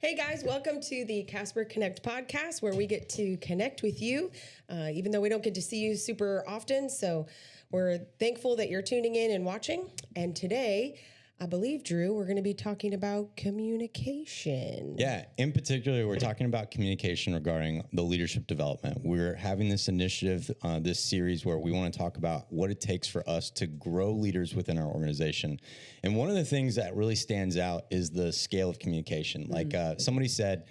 Hey guys, welcome to the Kasper Konnect podcast, where we get to connect with you, even though we don't get to see you super often. So we're thankful that you're tuning in and watching. And today, I believe, Drew, we're going to be talking about communication. Yeah, in particular, we're talking about communication regarding the leadership development. We're having this initiative, this series where we want to talk about what it takes for us to grow leaders within our organization. And one of the things that really stands out is the scale of communication. Like somebody said,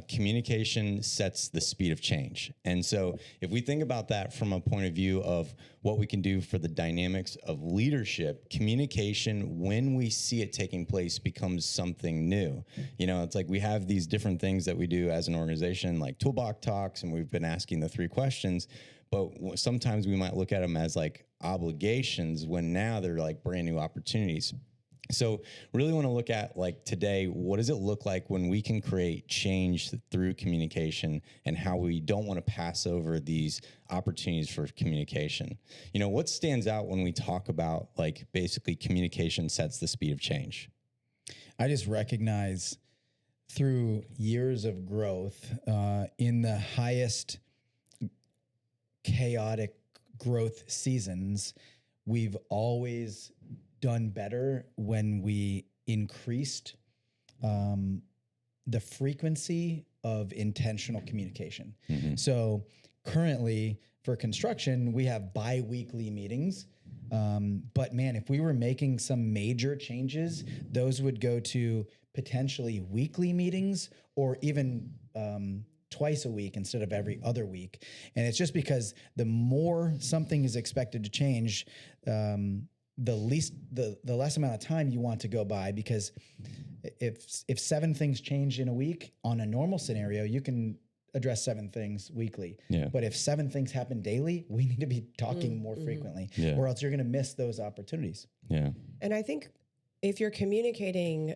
communication sets the speed of change. And so if we think about that from a point of view of what we can do for the dynamics of leadership, communication, when we see it taking place, becomes something new. You know, it's like we have these different things that we do as an organization, like toolbox talks, and we've been asking the 3 questions, but sometimes we might look at them as like obligations when now they're like brand new opportunities. So really want to look at, like, today, what does it look like when we can create change through communication, and how we don't want to pass over these opportunities for communication. You know, what stands out when we talk about, like, basically communication sets the speed of change? I just recognize through years of growth in the highest chaotic growth seasons, we've always done better when we increased the frequency of intentional communication. Mm-hmm. So currently for construction, we have bi-weekly meetings. But man, if we were making some major changes, those would go to potentially weekly meetings, or even twice a week instead of every other week. And it's just because the more something is expected to change, the less amount of time you want to go by, because if 7 things change in a week on a normal scenario, you can address 7 things weekly. Yeah. But if 7 things happen daily, we need to be talking more frequently, or else you're going to miss those opportunities. Yeah. And I think if you're communicating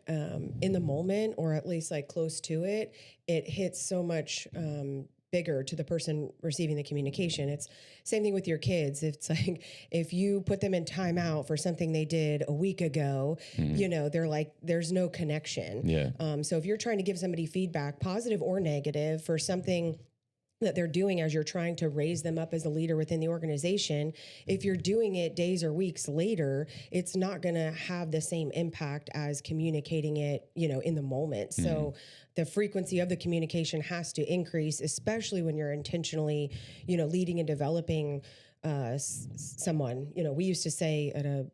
in the moment, or at least like close to it, it hits so much bigger to the person receiving the communication. It's same thing with your kids. It's like, if you put them in timeout for something they did a week ago, you know, they're like, there's no connection. Yeah. So if you're trying to give somebody feedback, positive or negative, for something that they're doing as you're trying to raise them up as a leader within the organization, if you're doing it days or weeks later, it's not going to have the same impact as communicating it, you know, in the moment. So the frequency of the communication has to increase, especially when you're intentionally, you know, leading and developing someone. You know, we used to say at a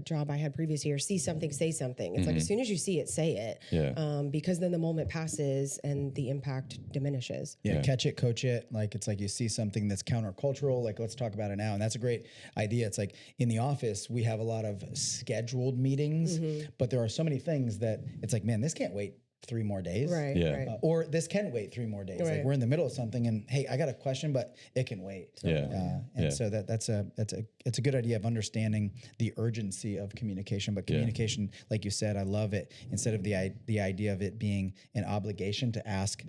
job I had previous year, see something, say something. It's like, as soon as you see it, say it. Yeah. Because then the moment passes and the impact diminishes. Yeah. Catch it, coach it. Like, it's like you see something that's countercultural, like, let's talk about it now. And that's a great idea. It's like in the office, we have a lot of scheduled meetings, but there are so many things that it's like, man, this can't wait 3 more days. Right. Yeah. Right. Or this can wait 3 more days. Right. Like, we're in the middle of something and, hey, I got a question, but it can wait. So that's a good idea of understanding the urgency of communication. But communication, like you said, I love it. Instead of the idea of it being an obligation to ask,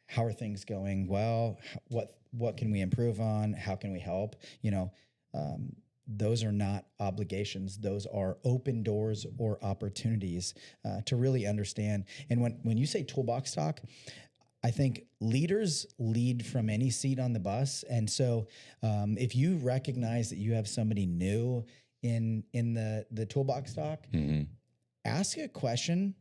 how are things going? Well, what can we improve on? How can we help? You know, those are not obligations. Those are open doors or opportunities to really understand. And when you say toolbox talk, I think leaders lead from any seat on the bus. And so if you recognize that you have somebody new in the toolbox talk, ask a question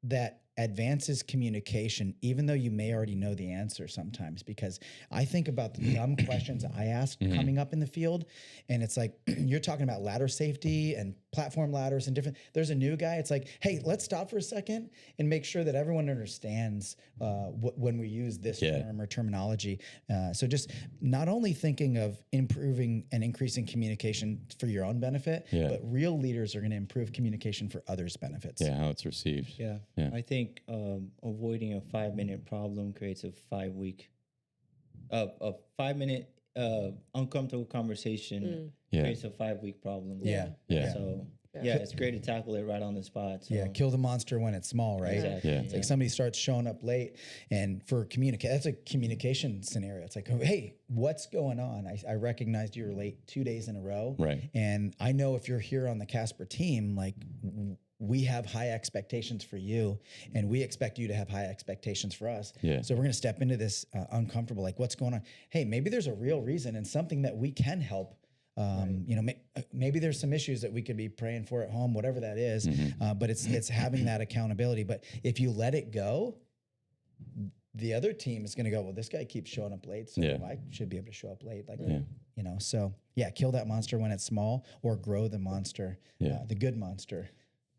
that advances communication, even though you may already know the answer sometimes. Because I think about the dumb questions I ask coming up in the field, and it's like, you're talking about ladder safety and platform ladders and different, there's a new guy. It's like, hey, let's stop for a second and make sure that everyone understands when we use this term or terminology. So just not only thinking of improving and increasing communication for your own benefit, but real leaders are going to improve communication for others' benefits. Yeah, how it's received. Yeah. I think avoiding a 5-minute problem creates a 5-minute uncomfortable conversation creates a 5-week problem. Yeah. So it's great to tackle it right on the spot. So. Yeah, kill the monster when it's small, right? Exactly. It's like somebody starts showing up late, and for that's a communication scenario. It's like, hey, what's going on? I recognized you were late 2 days in a row. Right. And I know if you're here on the Kasper team, like, we have high expectations for you, and we expect you to have high expectations for us. Yeah. So we're going to step into this uncomfortable, like, what's going on? Hey, maybe there's a real reason and something that we can help. You know, maybe there's some issues that we could be praying for at home, whatever that is. But it's having that accountability. But if you let it go, the other team is going to go, well, this guy keeps showing up late, so I should be able to show up late. Like, you know, so kill that monster when it's small, or grow the monster, the good monster.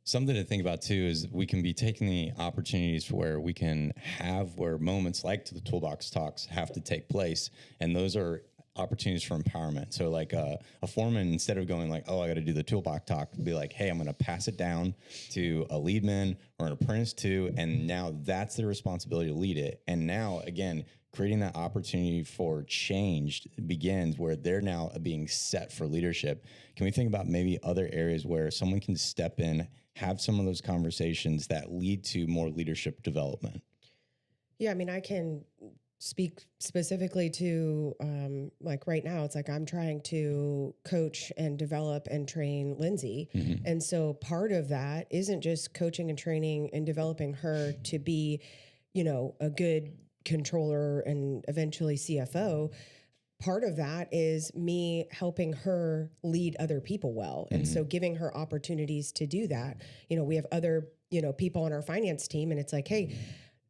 Something to think about too is we can be taking the opportunities where we can have where moments like the toolbox talks have to take place, and those are opportunities for empowerment. So like a foreman, instead of going like, oh, I got to do the toolbox talk, be like, hey, I'm going to pass it down to a lead man or an apprentice too, and now that's their responsibility to lead it. And now again, creating that opportunity for change begins where they're now being set for leadership. Can we think about maybe other areas where someone can step in, have some of those conversations that lead to more leadership development? Yeah, I mean, I can speak specifically to like right now, it's like I'm trying to coach and develop and train Lindsay. And so part of that isn't just coaching and training and developing her to be, you know, a good controller and eventually CFO. Part of that is me helping her lead other people well. And so giving her opportunities to do that. You know, we have other, you know, people on our finance team, and it's like, hey,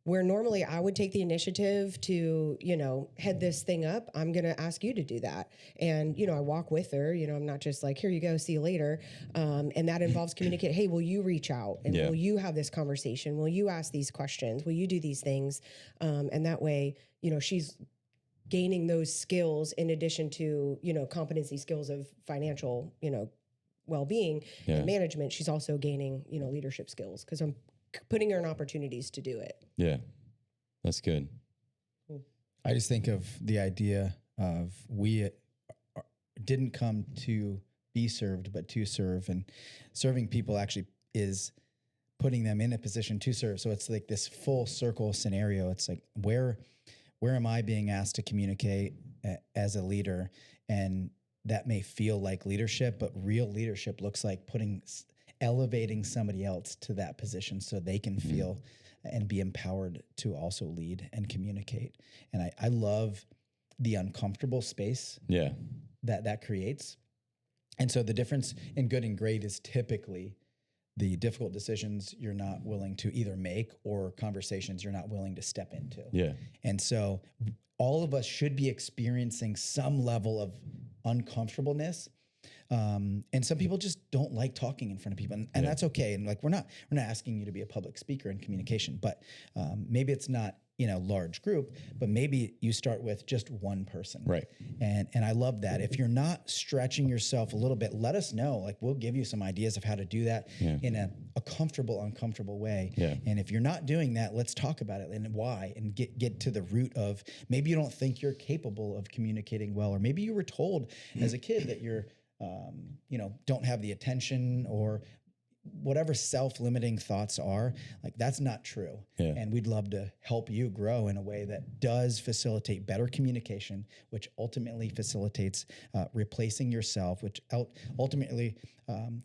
where normally I would take the initiative to, you know, head this thing up, I'm going to ask you to do that. And, you know, I walk with her, you know, I'm not just like, here you go, see you later. And that involves communicate, hey, will you reach out? And will you have this conversation? Will you ask these questions? Will you do these things? And that way, you know, she's gaining those skills in addition to, you know, competency skills of financial, you know, well-being and management. She's also gaining, you know, leadership skills because I'm putting her in opportunities to do it. Yeah, that's good. I just think of the idea of we didn't come to be served, but to serve, and serving people actually is putting them in a position to serve. So it's like this full circle scenario. It's like, where am I being asked to communicate as a leader? And that may feel like leadership, but real leadership looks like elevating somebody else to that position so they can feel and be empowered to also lead and communicate. And I love the uncomfortable space that creates. And so the difference in good and great is typically the difficult decisions you're not willing to either make or conversations you're not willing to step into. Yeah. And so all of us should be experiencing some level of uncomfortableness. And some people just don't like talking in front of people, and that's okay. And like, we're not asking you to be a public speaker in communication, but maybe it's not, you know, large group, but maybe you start with just one person. Right. And I love that. If you're not stretching yourself a little bit, let us know. Like, we'll give you some ideas of how to do that in a comfortable, uncomfortable way. Yeah. And if you're not doing that, let's talk about it and why, and get to the root of, maybe you don't think you're capable of communicating well, or maybe you were told as a kid that you're, you know, don't have the attention, or whatever self-limiting thoughts are. Like, that's not true. And we'd love to help you grow in a way that does facilitate better communication, which ultimately facilitates replacing yourself, which ultimately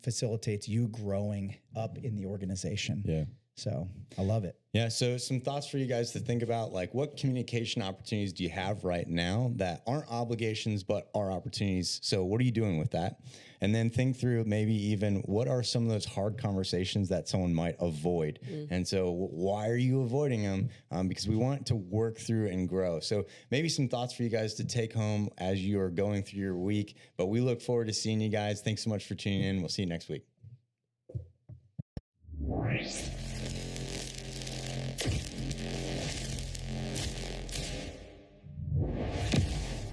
facilitates you growing up in the organization. Yeah. So I love it. Yeah. So some thoughts for you guys to think about, like, what communication opportunities do you have right now that aren't obligations, but are opportunities? So what are you doing with that? And then think through maybe even what are some of those hard conversations that someone might avoid. And so why are you avoiding them? Because we want to work through and grow. So maybe some thoughts for you guys to take home as you are going through your week, but we look forward to seeing you guys. Thanks so much for tuning in. We'll see you next week.